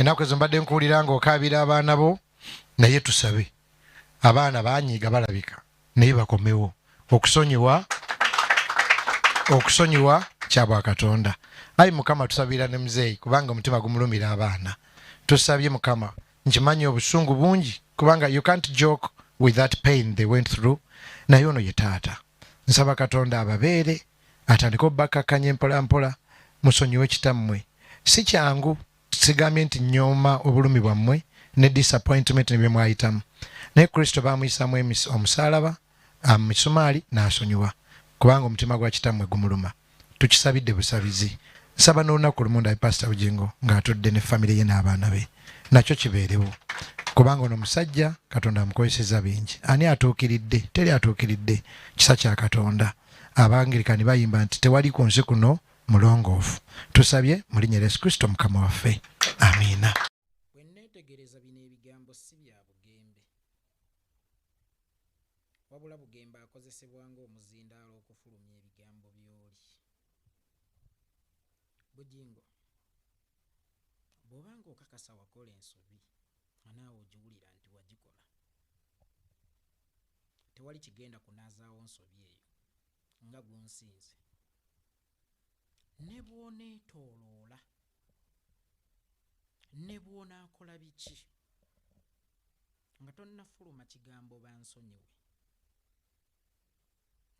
ennaku ezo mbadde nkuwulira ng'okaabira abaana bo naye tusabe abaana banyiiga balabika naye bakomewo okusonyiwa kyabwa Katonda. Ayi Mukama tusabira ne muzeeyi kubanga omutima gumulumira abaana. Tusabye Mukama nkimanyi obusungu bungi kubanga you can't joke with that pain they went through. Naye ono ye taata. Nsaba Katonda ababeere atandika obbakkakkanya mpola mpola musonyiwe kitammwe. Si kyangu sigambye nti nyooma obulumi bwammwe ne disappointment ne bye mwayitamu. Naye Kristo baamuyisamu omusaalaba misumaali n'asonyiwa kubanga omutima gwa kitammwe gumuluma. Tukisabidde busabizi. Nsaba n'olunaku lumu ndabe Pastor Bugingo ng'atudde ne famire ye n'abaana be. Nakyo kibeerewo. Kubanga ono musajja Katonda amukozesezza bingi. Ani atuukiridde? Teri atuukiridde. Kisa kya Katonda. Abangirikani bayimba nti tewali ku nsi kuno mulongoofu. Tusabye mu linnya lya Yesu Kristo Mukama waffe. Amiina. Bwe nneetegereza bino ebigambo si bya bugembe. Wabula bugembe akozesebwa ng'omuzindaalo okufulumya ebigambo by'oli. Bugingo, bw'obanga okakasa wakola ensobi anaawe ogiwulira nti wagikola. Tewali kigenda kunaazaawo nsobi eyo nga gunsinze. Ne bw'oneetooloola ne bw'onaakola biki nga tonnafuluma kigambo bansonyiwe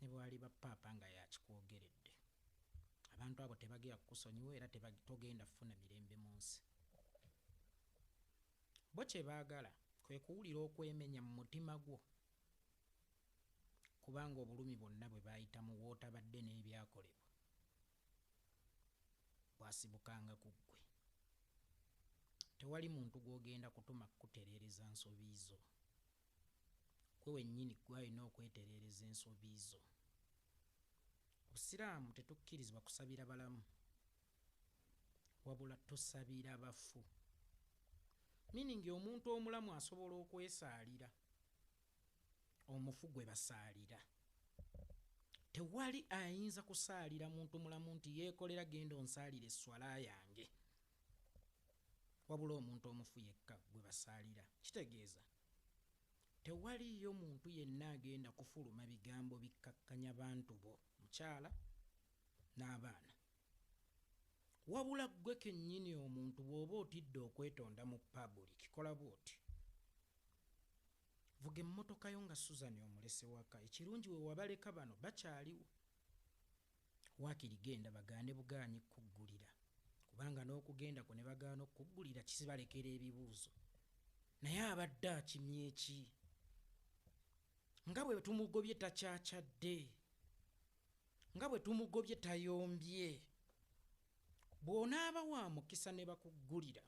ne bwali bapaapa nga yakikwogeredde, abantu abo tebagenda kukusonyiwa era togenda kufuna mirembe mu nsi. Bo kye baagala kwe kuwulira okwemenya mu mutima gwo kubanga obulumi bwonna bwe baayitamu wootabadde n'ebyakolebwa bwasibukanga ku ggwe. Tewali muntu gw'ogenda kutuma kukutereereza nsobi zo. Gwe wennyini gw'alina okwetereereza ensobi zo. Busiraamu tetukkirizibwa kusabira balamu wabula tusabira bafu. Meaning omuntu omulamu asobola okwesaalira, omufu gwe basaalira. Tewali ayinza kusaalira muntu mulamu nti yeekolera genda onsaalira esswala yange, wabula omuntu omufu yekka gwe basaalira. Kitegeeza tewaliyo muntu yenna agenda kufuluma bigambo bikkakkanya bantu bo, mukyala n'abaana, wabula ggwe kennyini omuntu bw'oba otidde okwetonda mu public kola bw'oti. Vuga emmotoka yo nga Susan omulese waka. Ekirungi we wabaleka bano bakyaliwo. Waakiri genda bagaane bugaanyi kuggulira kubanga n'okugenda ku ne bagaana okuggulira kisibalekera ebibuuzo. Naye abadde akimye ki? Nga bwe tumugobye takyakyadde, nga bwe tumugobye tayombye. Bw'onaaba wa mukisa ne bakuggulira,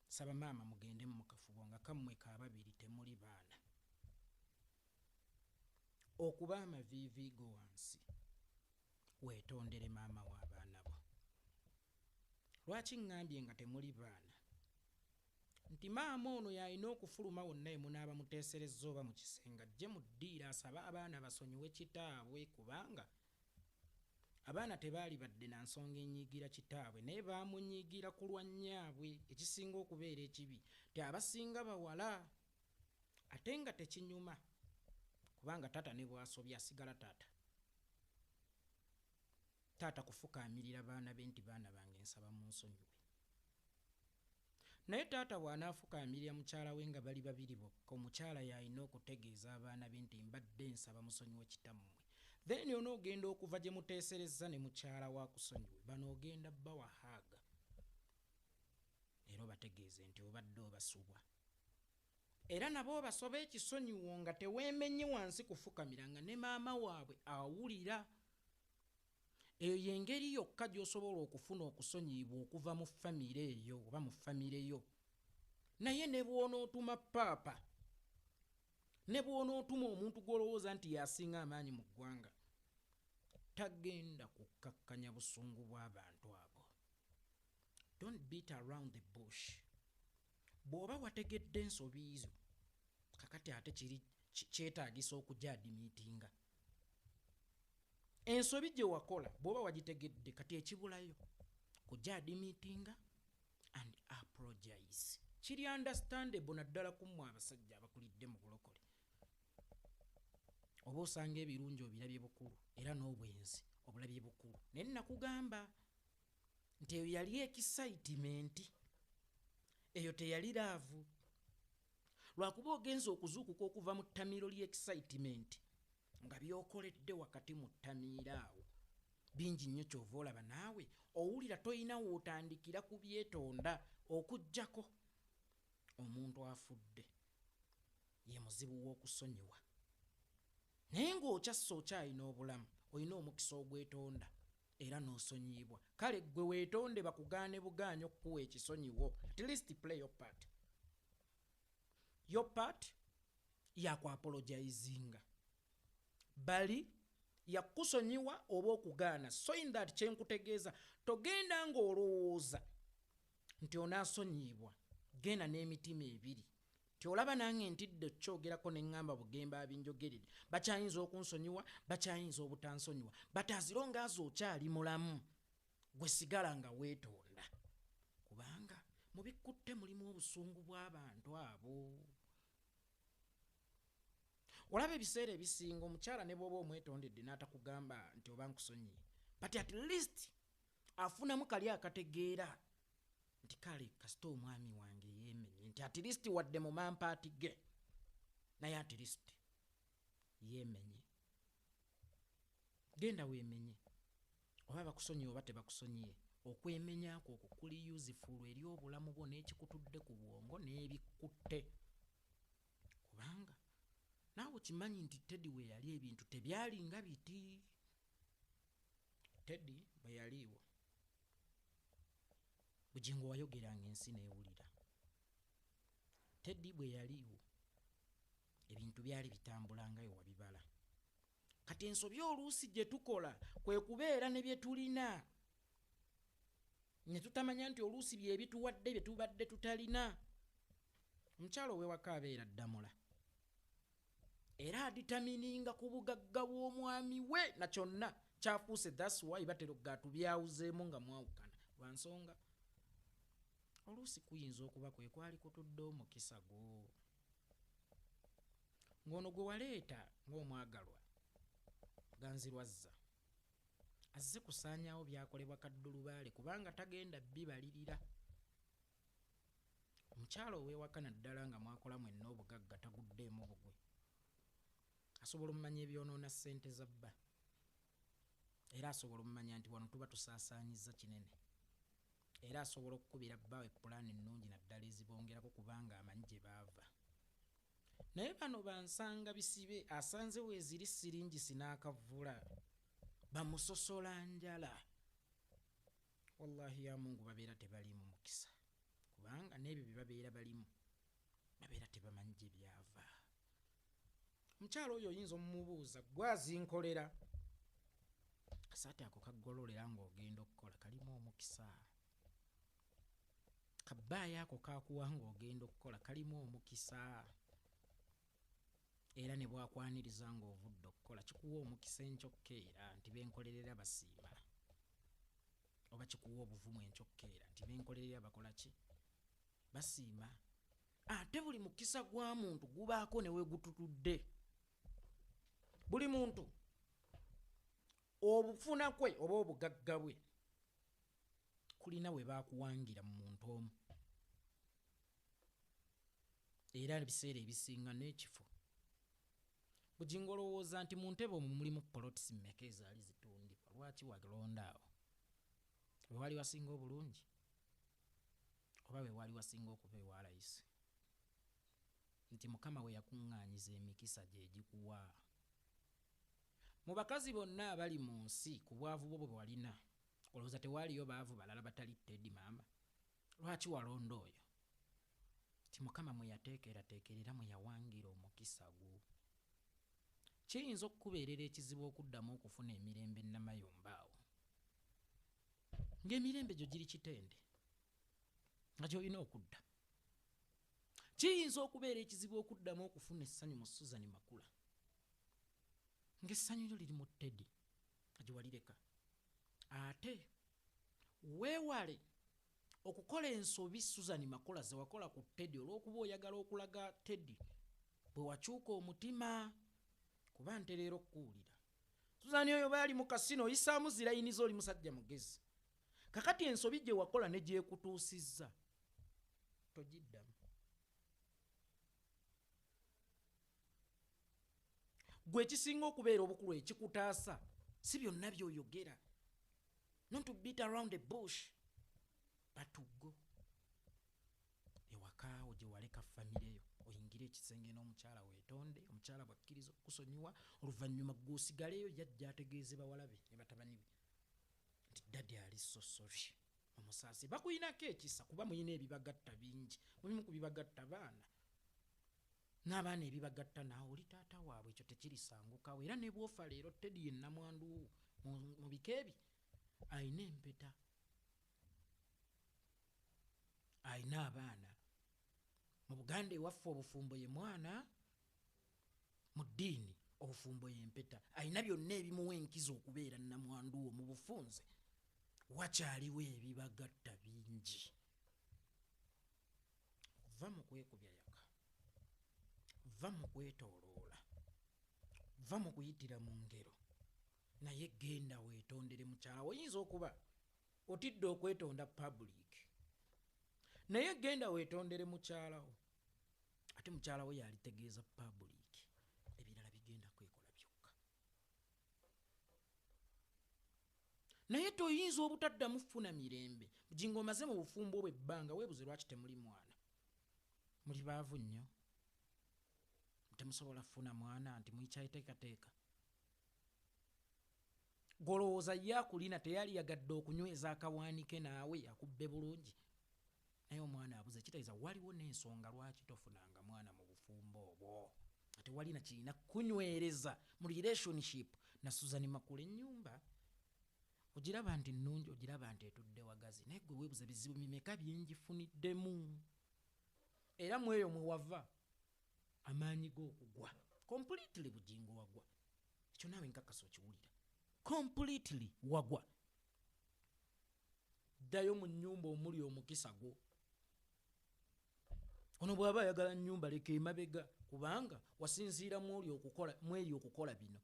saba maama mugende mu kafubo nga kammwe kaababiri temuli baana. Okuba amaviiviigo wansi, weetondere maama w'abaana bo. Lwaki ŋŋambye nga temuli baana? Nti maama ono y'alina okufuluma wonna emunaaba muteeserezza oba mu kisenge ajje mu ddiiro asabe abaana basonyiwe kitaabwe kubanga abaana tebaali badde na nsonga enyiigira kitaabwe naye baamunyiigira ku lwa nnyaabwe. Ekisinga okubeera ekibi ti abasinga bawala ate nga tekinyuma kubanga taata ne bw'asobya asigala taata. Taata kufukaamirira baana be nti baana bange nsaba munsonyiwe. Naye taata bw'anaafukaamirira mukyala we nga bali babiri bokka, omukyala y'alina okutegeeza abaana be nti mbadde nsaba musonyiwe kitammwe. Then onoogenda okuva gye muteeserezza ne mukyala wa kusonyiwe, bano ogenda bbawa haaga era obategeeze nti obadde obasubwa. Era nabo obasoba ekisonyiwo nga teweemenye wansi kufukamira nga ne maama waabwe awulira. Eyo y'engeri yokka gy'osobola okufuna okusonyiibwa okuva mu famire eyo oba mu famire yo. Naye ne bw'onootuma paapa, ne bw'onootuma omuntu gw'olowooza nti yasinga amaanyi mu ggwanga, tagenda kukkakkanya busungu bw'abantu abo. Don't beat around the bush. Bw'oba wategedde ensobi zo, kakati ate kiri kyetaagisa okugyadimiitinga. Ensobi gye wakola bw'oba wagitegedde, kati ekibulayo kugyadimiitinga and kiri understandable naddala ku mmwe abasajja abakulidde mu bulokole. Oba osanga ebirungi obirabye bukulu era n'obwenzi obulabye bukulu. Naye nakugamba nti eyo yali excitement, eyo teyali laavu. Lwakuba ogenza okuzuukuka okuva mu ttamiiro ly'excitement nga byokoledde wakati mu ttamiiro awo bingi nnyo, kyova olaba naawe owulira toyina wootandikira ku byetonda okuggyako omuntu afudde ye muzibu w'okusonyiwa. Naye ng'okyassa okyalina obulamu, olina omukisa ogwetonda era n'osonyiyibwa. Kale ggwe weetonde bakugaane bugaanyi okukuwa ekisonyiwo. At least play your part. Your part yakwapologizinga bali yakusonyiwa oba okugaana. So in that kyenkutegeeza togenda ng'olowooza nti onaasonyiyibwa. Genda n'emitima ebiri nti olaba nange ntidde kyogerako ne ŋŋamba bugembe abinjogeredde bakyayinza okunsonyiwa, bakyayinza obutansonyiwa, but as long as okyali mulamu gwe sigala nga weetonda, kubanga mu bikutte mulimu obusungu bw'abantu abo. Olaba ebiseera ebisinga omukyala ne bw'oba omwetondedde n'atakugamba nti oba nkusonyiye, but at least afunamu kali akategeera nti kale kasita omwami wange yeemenye, nti at least wadde mu mampaati ge naye at least yeemenye. Genda weemenye, oba bakusonyiye oba tebakusonyiye. Okwemenyaako okwo kuli useful eri obulamu bwo n'ekikutudde ku bwongo n'ebikutte, kubanga naawe kimanyi nti Teddy we yali ebintu tebyali nga biti. Teddy bwe yaliiwo bugingo wayogeranga ensi n'ewulira. Teddy bwe yaliiwo ebintu byali bitambulangayo wabibala. Kati ensobi oluusi gye tukola kwe kubeera ne bye tulina ne tutamanya nti oluusi bye bituwadde bye tubadde tutalina. Omukyalo ow'ewaka abeera ddamula era aditamininga ku bugagga bw'omwami we na kyonna kyafuuse. That's why batero gaatu byawuzeemu nga mwawukana lwa nsonga oluusi kuyinza okuba kwe kwali kutudde omukisa gwo ng'ono gwe waleeta ng'omwagalwa ganzirwazza azze kusaanyaawo byakolebwa kaddulubaale kubanga tagenda bibalirira. Omukyalo ow'ewaka naddala nga mwakola mwenna obugagga taguddeemu bugwe, asobola omumanya ebyonoona ssente za bba era asobola omumanya nti wano tuba tusaasaanyizza kinene, era asobola okukubira bba epulaani ennungi naddala ezibongerako kubanga amanyi gye baava. Naye bano bansanga bisibe asanze weeziri siringisi n'akavvula bamusosola njala. Wallahi ya Mungu babeera tebaliimu mukisa kubanga n'ebyo bye babeera balimu babeera tebamanyi gye byava. Omukyalo oyo oyinza omumubuuza gwazinkolera kasaati ako kaggololera ng'ogenda okukola kalimu omukisa, kabbaayo ako kakuwa ng'ogenda okukola kalimu omukisa, era ne bwakwaniriza ng'ovudde okukola kikuwa omukisa enkyokkeera nti benkolerera basiima, oba kikuwa obuvumu enkyokkeera nti benkolerera bakola ki basiima. Ate buli mukisa gwa muntu gubaako ne we gututudde. Buli muntu obufuna kwe oba obugagga bwe kulina we baakuwangira mu muntu omu, era ebiseera ebisinga n'ekifo bugingo olowooza nti mu ntebe omwo mulimu polotisi mmeka ezaali zitundibwa. Lwaki walonda awo? We wali wasinga obulungi oba we wali wasinga okuba ewa layisi? Nti Mukama we yakuŋŋaanyiza emikisa gye gikuwa. Mu bakazi bonna abali mu nsi ku bwavu bwo bwe walina olowooza tewaaliyo baavu balala batali Teddy maama? Lwaki walonda oyo? Nti Mukama mwe yateekerateekerera mwe yawangira omukisa gwo. Kiyinza okukubeerera ekizibu okuddamu okufuna emirembe namayomba awo ng'emirembe gyo giri kitende nga gy'olina okudda. Kiyinza okubeera ekizibu okuddamu okufuna essanyu mu Susan Makula ng'essanyu lyo liri mu Teddy nga gye walireka. Ate weewale okukola ensobi Susan Makola ze wakola ku Teddy olw'okuba oyagala okulaga Teddy bwe wakyuka omutima kuba ntera okuwulira Susan oyo baali mu kasino oyisaamu zirayiniza oli musajja mugezi kakati ensobi gye wakola ne gyekutuusizza togiddamu gwe ekisinga okubeera obukulu ekikutaasa si byonna by'oyogera not to beat around the bush but to go ewakaawo gye waleka famire yo oyingire ekisenge n'omukyala weetonde omukyala bwakkiriza okusonyiwa oluvannyuma gw'osigaleyo yajja ategeeze bawala be ne batabani be nti daddy ali so sorry omusaasi bakuyinako ekisa kuba muyina ebibagatta bingi mulimu ku bibagatta baana n'abaana ebibagatta naawe oli taata waabwe ekyo tekirisangukawo era ne bwofa leero Teddy ye nnamwandu mu bika ebi ayina empeta ayina abaana mu Buganda ewaffe obufumbo ye mwana mu ddiini obufumbo ye mpeta ayina byonna ebimuwa enkizo okubeera nnamwandu wo mu bufunze wakyaliwo ebibagatta bingi va mu kwekubya yaka va mu kwetooloola va mu kuyitira mu ngero naye genda weetondere mukyala oyinza okuba otidde okwetonda public naye genda weetondere mukyalawo ate mukyalawo yalitegeeza public ebirala bigenda kwekola byokka naye toyinza obutaddamu funa mirembe jinga omaze mu bufumbo bwe ebbanga weebuze lwaki temuli mwana muli baavu nnyo temusobola kufuna mwana nti muyikyayiteekateeka golowooza ye akulina teyali yagadde okunyweza akawaanike naawe akubbe bulungi naye omwana abuze kitegeeza waliwo n'ensonga lwaki tofunanga mwana mu bufumbo obwo ate walina kirina kunywereza mu relationship na Susan Makula ennyumba ogiraba nti nnungi ogiraba nti etudde wagazi naye gwe weebuze bizibu mimeka byenjifuniddemu era mu eyo mwe wava amaanyi g'okugwa completely bugingo wagwa ekyo naawe nkakasa okiwulira completely wagwa ddayo mu nnyumba omuli omukisa gwo ono bw'aba ayagala nnyumba leka emabega kubanga wasinziira mweri okukola bino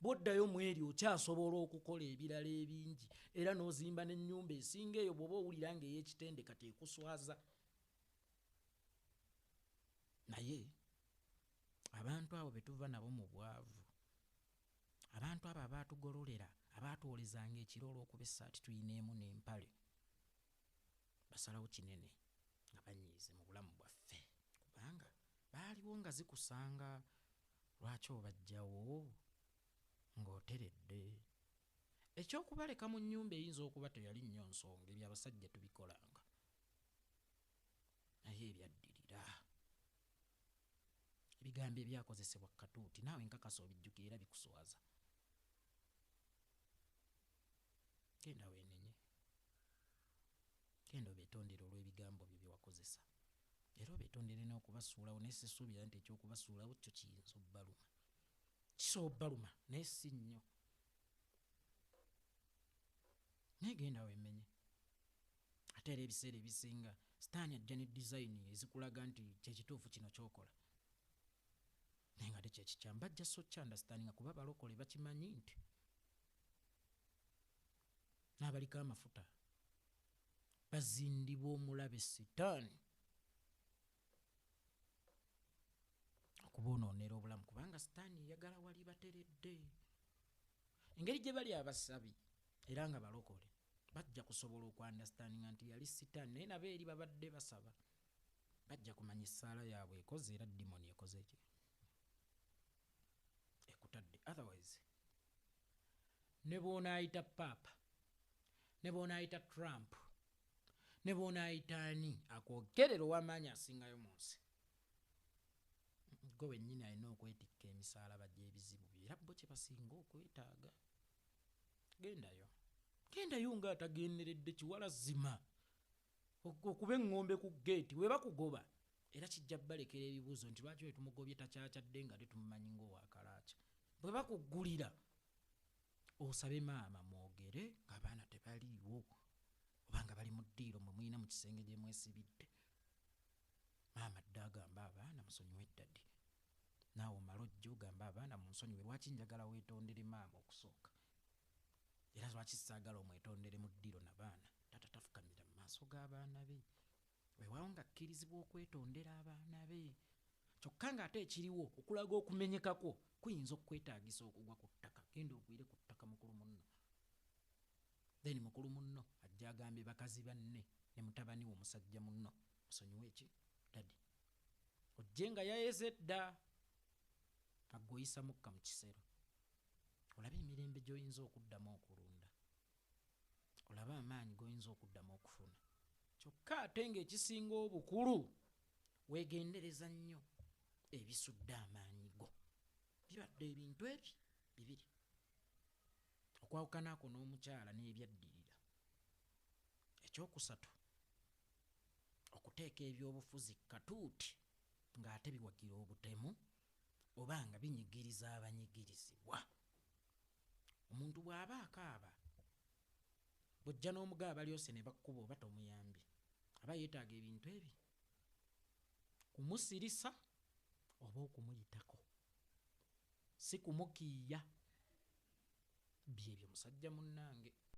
bw'oddayo mweri okyasobola okukola ebirala ebingi era n'ozimba n'ennyumba esinga eyo bw'oba owulira ng'ey'ekitende kati ekuswaza naye abantu abo betuva nabo mu bwavu abantu abo abaatugololera abaatwolezanga ekiro olw'okuba essaati tuyineemu n'empale basalawo kinene nga banyiize mu bulamu bwaffe kubanga baaliwo nga zikusanga lwaki obajjawo ng'oteredde ekyokubaleka mu nnyumba eyinza okuba teyali nnyo nsonga ebyo abasajja tubikolanga naye ebyaddirira ebigambo ebyakozesebwa katuuti naawe nkakasa obijjukira era bikuswaza genda weenenye genda obeetondere olw'ebigambo byo byewakozesa era obeetondere n'okubasuulawo naye sisuubira nti ekyokubasuulawo kyo kiyinza obbaluma kisobola obbaluma naye si nnyo naye genda weemenye ate era ebiseera ebisinga sitaani ajja ne dizayini ezikulaga nti kyekituufu kino kyokola naye nga tekyekikyamu bajja so kyandastandinga kuba balokole bakimanyi nti n'abaliko amafuta bazindibwa omulabe sitaani okubonoonera obulamu kubanga sitaani eyagala wali bateredde engeri gye bali abasabi era nga balokole bajja kusobola okwandastandinga nti yali sitaani naye nabo eri babadde basaba bajja kumanya essaala yaabwe ekoze era dimoni ekoze ki ekutadde otherwise ne bw'onaayita paapa ne bw'onaayita Trump ne bw'onaayita ani akwogerera ow'amaanyi asingayo mu nsi gwe wennyini alina okwetikka emisaalaba gy'ebizibu bye era bo kye basinga okwetaaga gendayo ng'atagenderedde kiwalazima okuba eŋŋombe ku geeti we bakugoba era kijja balekera ebibuuzo nti lwaki we tumugobye takyakyadde nga tetumumanyi ng'owakalaaca bwe bakuggulira osabe maama mwogere ng'abaana tebaliiwo obanga bali mu ddiiro mwe mulina mu kisenge gye mwesibidde. Maama dda agamba abaana musonyiwe ddadi, naawe omala ojja ogamba abaana munsonyiwe. Lwaki njagala weetondere maama okusooka, era lwaki saagala omwetondere mu ddiiro n'abaana? Taata tafukamira mu maaso g'abaana be, weewaawo nga akkirizibwa okwetondera abaana be. Kyokka ng'ate ekiriwo okulaga okumenyekakwo kuyinza okwetaagisa okugwa ku ttaka. Genda ogwire ku ttaka mukulu munno. Then mukulu munno ajja agambye bakazi banne ne mutabani we omusajja munno, musonyiwe eki dadi, ojje nga yayeze dda, aggoyisa mukka mu kisero. Olaba emirembe gy'oyinza okuddamu okulunda, olaba amaanyi g'oyinza okuddamu okufuna. Kyokka ate ng'ekisinga obukulu weegendereza nnyo ebisudde amaanyi go. Bibadde ebintu ebyo bibiri. Okwawukana ako n'omukyala n'ebyaddirira. Ekyokusatu, okuteeka ebyobufuzi katuuti ng'ate biwagira obutemu oba nga binyigiriza abanyigirizibwa. Omuntu bw'aba akaaba, bw'ojja n'omugaaba lyose ne bakkuba oba tomuyambye, aba yeetaaga ebintu ebyo: kumusirisa oba okumuyitako, si kumukiiya. Byebyo musajja munnange.